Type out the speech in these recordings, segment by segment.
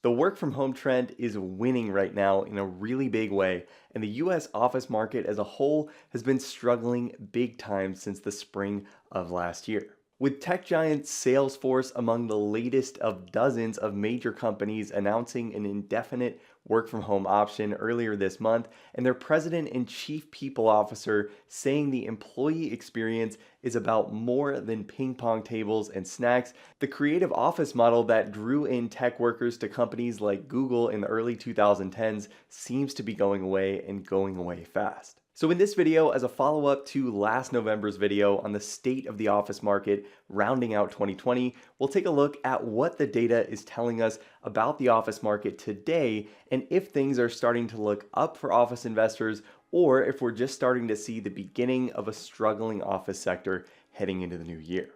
The work from home trend is winning right now in a really big way, and the US office market as a whole has been struggling big time since the spring of last year. With tech giant Salesforce among the latest of dozens of major companies announcing an indefinite work from home option earlier this month, and their president and chief people officer saying the employee experience is about more than ping pong tables and snacks, the creative office model that drew in tech workers to companies like Google in the early 2010s seems to be going away and going away fast. So in this video, as a follow-up to last November's video on the state of the office market rounding out 2020, we'll take a look at what the data is telling us about the office market today and if things are starting to look up for office investors or if we're just starting to see the beginning of a struggling office sector heading into the new year.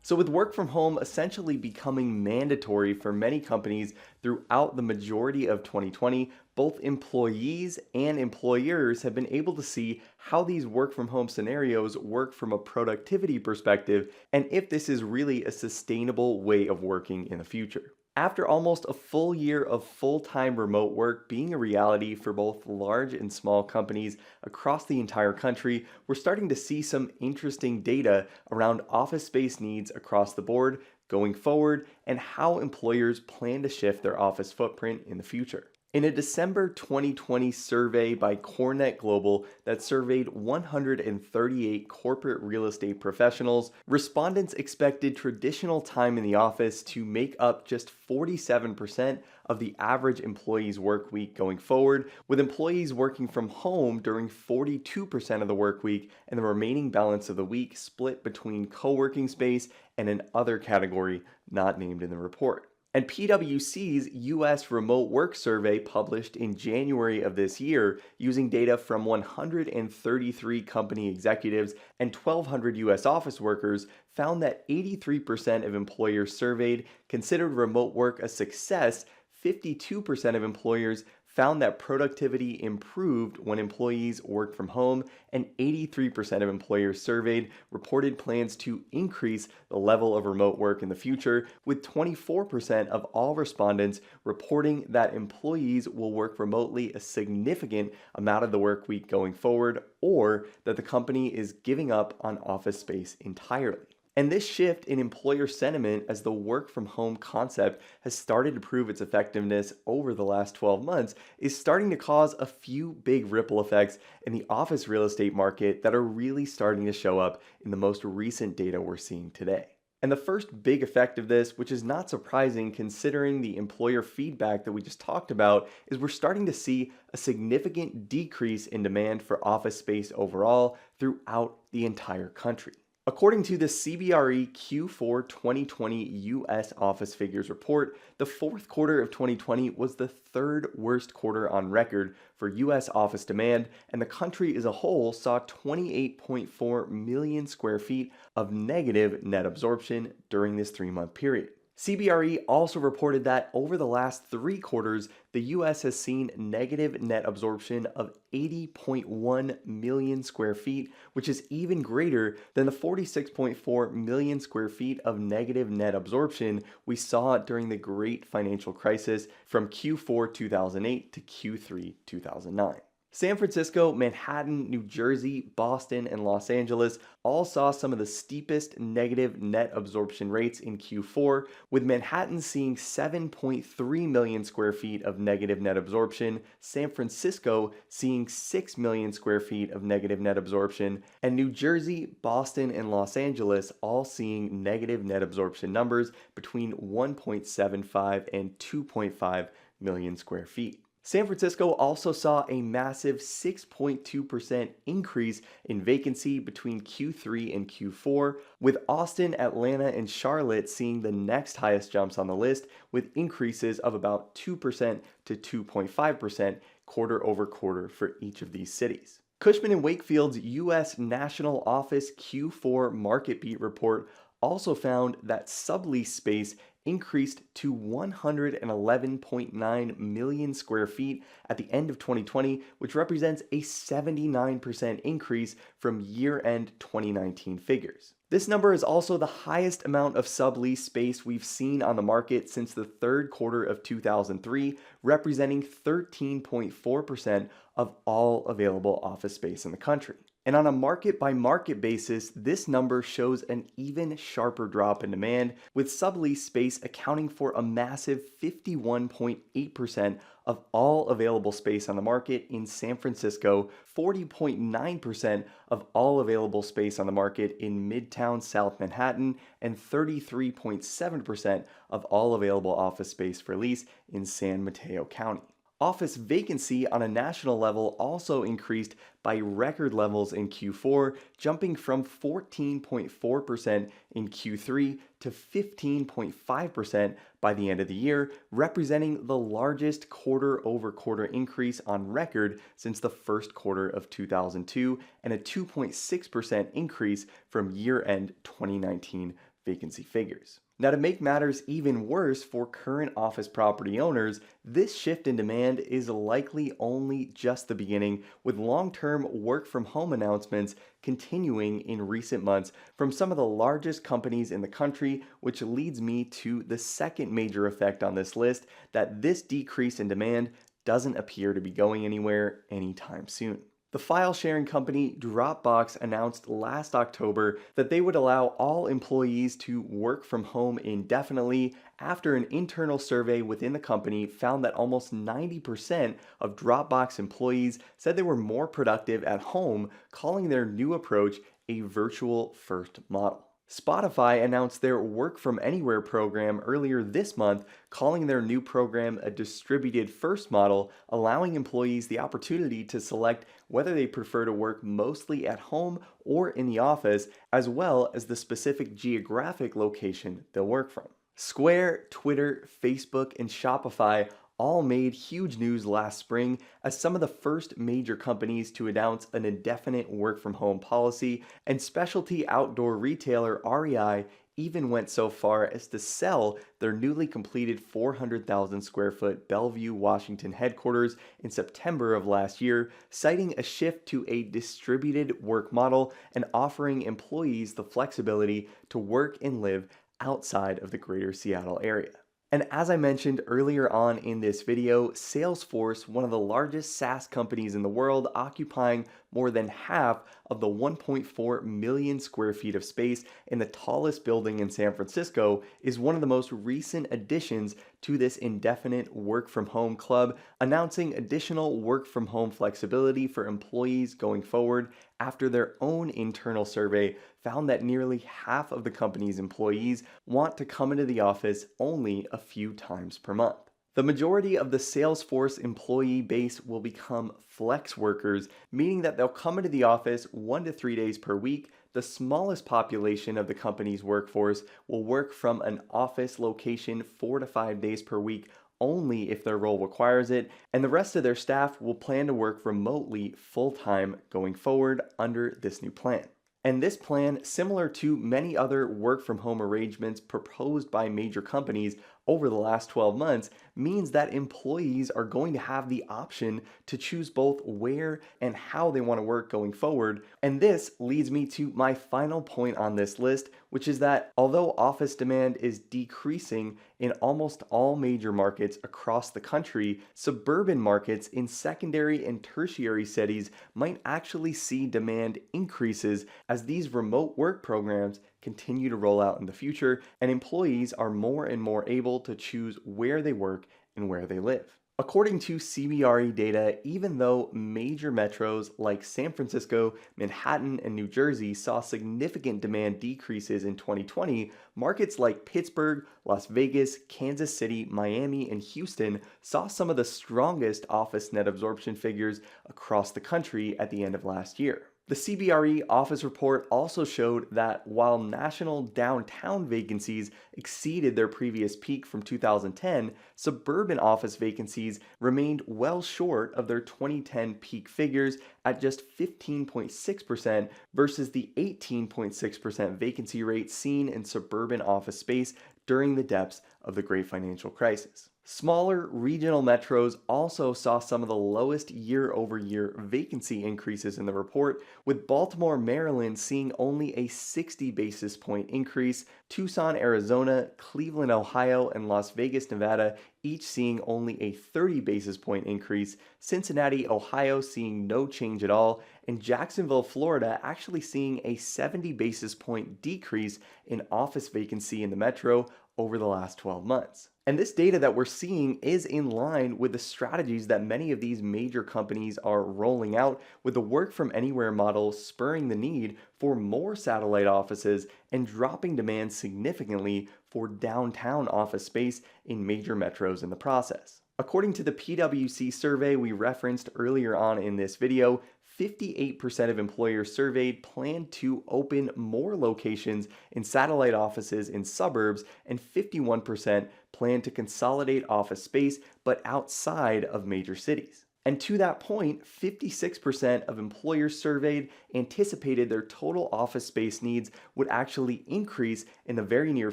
So with work from home essentially becoming mandatory for many companies throughout the majority of 2020, both employees and employers have been able to see how these work from home scenarios work from a productivity perspective and if this is really a sustainable way of working in the future. After almost a full year of full-time remote work being a reality for both large and small companies across the entire country, we're starting to see some interesting data around office space needs across the board going forward and how employers plan to shift their office footprint in the future. In a December 2020 survey by Cornet Global that surveyed 138 corporate real estate professionals, respondents expected traditional time in the office to make up just 47% of the average employee's work week going forward, with employees working from home during 42% of the work week and the remaining balance of the week split between co-working space and an other category not named in the report. And PwC's US Remote Work Survey, published in January of this year, using data from 133 company executives and 1,200 US office workers, found that 83% of employers surveyed considered remote work a success. 52% of employers found that productivity improved when employees worked from home, and 83% of employers surveyed reported plans to increase the level of remote work in the future, with 24% of all respondents reporting that employees will work remotely a significant amount of the work week going forward, or that the company is giving up on office space entirely. And this shift in employer sentiment as the work from home concept has started to prove its effectiveness over the last 12 months is starting to cause a few big ripple effects in the office real estate market that are really starting to show up in the most recent data we're seeing today. And the first big effect of this, which is not surprising considering the employer feedback that we just talked about, is we're starting to see a significant decrease in demand for office space overall throughout the entire country. According to the CBRE Q4 2020 US office figures report, the fourth quarter of 2020 was the third worst quarter on record for US office demand, and the country as a whole saw 28.4 million square feet of negative net absorption during this 3-month period. CBRE also reported that over the last 3 quarters, the US has seen negative net absorption of 80.1 million square feet, which is even greater than the 46.4 million square feet of negative net absorption we saw during the Great Financial Crisis from Q4 2008 to Q3 2009. San Francisco, Manhattan, New Jersey, Boston, and Los Angeles all saw some of the steepest negative net absorption rates in Q4, with Manhattan seeing 7.3 million square feet of negative net absorption, San Francisco seeing 6 million square feet of negative net absorption, and New Jersey, Boston, and Los Angeles all seeing negative net absorption numbers between 1.75 and 2.5 million square feet. San Francisco also saw a massive 6.2% increase in vacancy between Q3 and Q4, with Austin, Atlanta, and Charlotte seeing the next highest jumps on the list, with increases of about 2% to 2.5% quarter over quarter for each of these cities. Cushman & Wakefield's U.S. National Office Q4 Market Beat report also found that sublease space increased to 111.9 million square feet at the end of 2020, which represents a 79% increase from year-end 2019 figures. This number is also the highest amount of sublease space we've seen on the market since the third quarter of 2003, representing 13.4% of all available office space in the country. And on a market by market basis, this number shows an even sharper drop in demand, with sublease space accounting for a massive 51.8% of all available space on the market in San Francisco, 40.9% of all available space on the market in Midtown South Manhattan, and 33.7% of all available office space for lease in San Mateo County. Office vacancy on a national level also increased by record levels in Q4, jumping from 14.4% in Q3 to 15.5% by the end of the year, representing the largest quarter-over-quarter increase on record since the first quarter of 2002 and a 2.6% increase from year-end 2019 vacancy figures. Now, to make matters even worse for current office property owners, this shift in demand is likely only just the beginning, with long-term work-from-home announcements continuing in recent months from some of the largest companies in the country, which leads me to the second major effect on this list, that this decrease in demand doesn't appear to be going anywhere anytime soon. The file-sharing company Dropbox announced last October that they would allow all employees to work from home indefinitely after an internal survey within the company found that almost 90% of Dropbox employees said they were more productive at home, calling their new approach a virtual first model. Spotify announced their Work From Anywhere program earlier this month, calling their new program a distributed first model, allowing employees the opportunity to select whether they prefer to work mostly at home or in the office, as well as the specific geographic location they'll work from. Square, Twitter, Facebook, and Shopify all made huge news last spring as some of the first major companies to announce an indefinite work-from-home policy, and specialty outdoor retailer REI even went so far as to sell their newly completed 400,000 square foot Bellevue, Washington headquarters in September of last year, citing a shift to a distributed work model and offering employees the flexibility to work and live outside of the greater Seattle area. And as I mentioned earlier on in this video, Salesforce, one of the largest SaaS companies in the world, occupying more than half of the 1.4 million square feet of space in the tallest building in San Francisco, is one of the most recent additions to this indefinite work from home club, announcing additional work from home flexibility for employees going forward after their own internal survey found that nearly half of the company's employees want to come into the office only a few times per month. The majority of the Salesforce employee base will become flex workers, meaning that they'll come into the office 1 to 3 days per week. The smallest population of the company's workforce will work from an office location 4 to 5 days per week only if their role requires it, and the rest of their staff will plan to work remotely full-time going forward under this new plan. And this plan, similar to many other work-from-home arrangements proposed by major companies over the last 12 months, means that employees are going to have the option to choose both where and how they want to work going forward. And this leads me to my final point on this list, which is that although office demand is decreasing in almost all major markets across the country, suburban markets in secondary and tertiary cities might actually see demand increases as these remote work programs continue to roll out in the future, and employees are more and more able to choose where they work and where they live. According to CBRE data, even though major metros like San Francisco, Manhattan, and New Jersey saw significant demand decreases in 2020, markets like Pittsburgh, Las Vegas, Kansas City, Miami, and Houston saw some of the strongest office net absorption figures across the country at the end of last year. The CBRE office report also showed that while national downtown vacancies exceeded their previous peak from 2010, suburban office vacancies remained well short of their 2010 peak figures at just 15.6% versus the 18.6% vacancy rate seen in suburban office space during the depths of the Great Financial Crisis. Smaller regional metros also saw some of the lowest year-over-year vacancy increases in the report, with Baltimore, Maryland seeing only a 60 basis point increase, Tucson, Arizona, Cleveland, Ohio, and Las Vegas, Nevada each seeing only a 30 basis point increase, Cincinnati, Ohio seeing no change at all, and Jacksonville, Florida actually seeing a 70 basis point decrease in office vacancy in the metro over the last 12 months. And this data that we're seeing is in line with the strategies that many of these major companies are rolling out, with the work from anywhere model spurring the need for more satellite offices and dropping demand significantly for downtown office space in major metros in the process. According to the PwC survey we referenced earlier on in this video, 58% of employers surveyed plan to open more locations in satellite offices in suburbs, and 51% plan to consolidate office space but outside of major cities. And to that point, 56% of employers surveyed anticipated their total office space needs would actually increase in the very near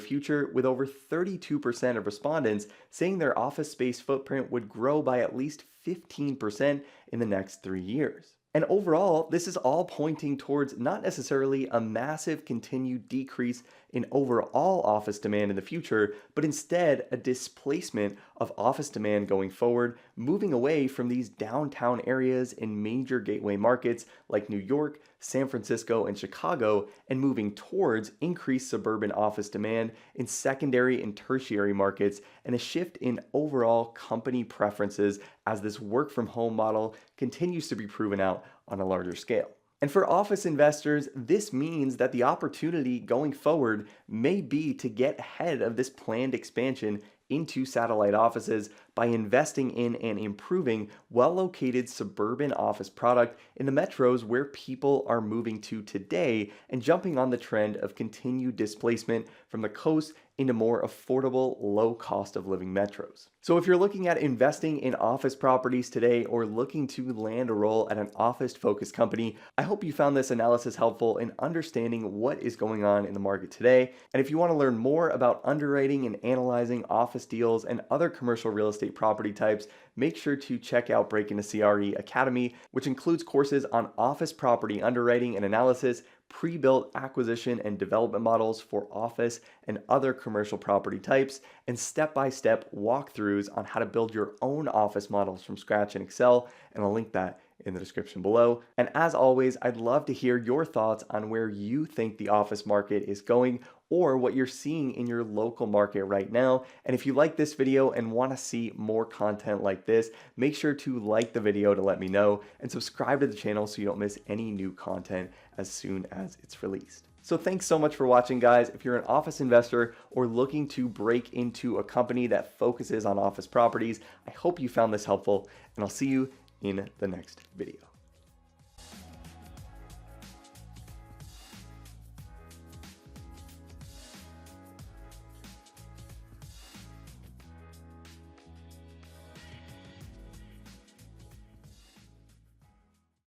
future, with over 32% of respondents saying their office space footprint would grow by at least 15% in the next 3 years. And overall, this is all pointing towards not necessarily a massive continued decrease in overall office demand in the future, but instead a displacement of office demand going forward, moving away from these downtown areas in major gateway markets like New York, San Francisco, and Chicago, and moving towards increased suburban office demand in secondary and tertiary markets, and a shift in overall company preferences as this work from home model continues to be proven out on a larger scale. And for office investors, this means that the opportunity going forward may be to get ahead of this planned expansion into satellite offices by investing in and improving well-located suburban office product in the metros where people are moving to today, and jumping on the trend of continued displacement from the coast into more affordable, low cost of living metros. So if you're looking at investing in office properties today or looking to land a role at an office-focused company, I hope you found this analysis helpful in understanding what is going on in the market today. And if you want to learn more about underwriting and analyzing office deals and other commercial real estate property types, make sure to check out Breaking the CRE Academy, which includes courses on office property underwriting and analysis, pre-built acquisition and development models for office and other commercial property types, and step-by-step walkthroughs on how to build your own office models from scratch in Excel, and I'll link that in the description below. And as always, I'd love to hear your thoughts on where you think the office market is going, or what you're seeing in your local market right now. And if you like this video and want to see more content like this, make sure to like the video to let me know, and subscribe to the channel so you don't miss any new content as soon as it's released. So thanks so much for watching, guys. If you're an office investor or looking to break into a company that focuses on office properties, I hope you found this helpful, and I'll see you in the next video.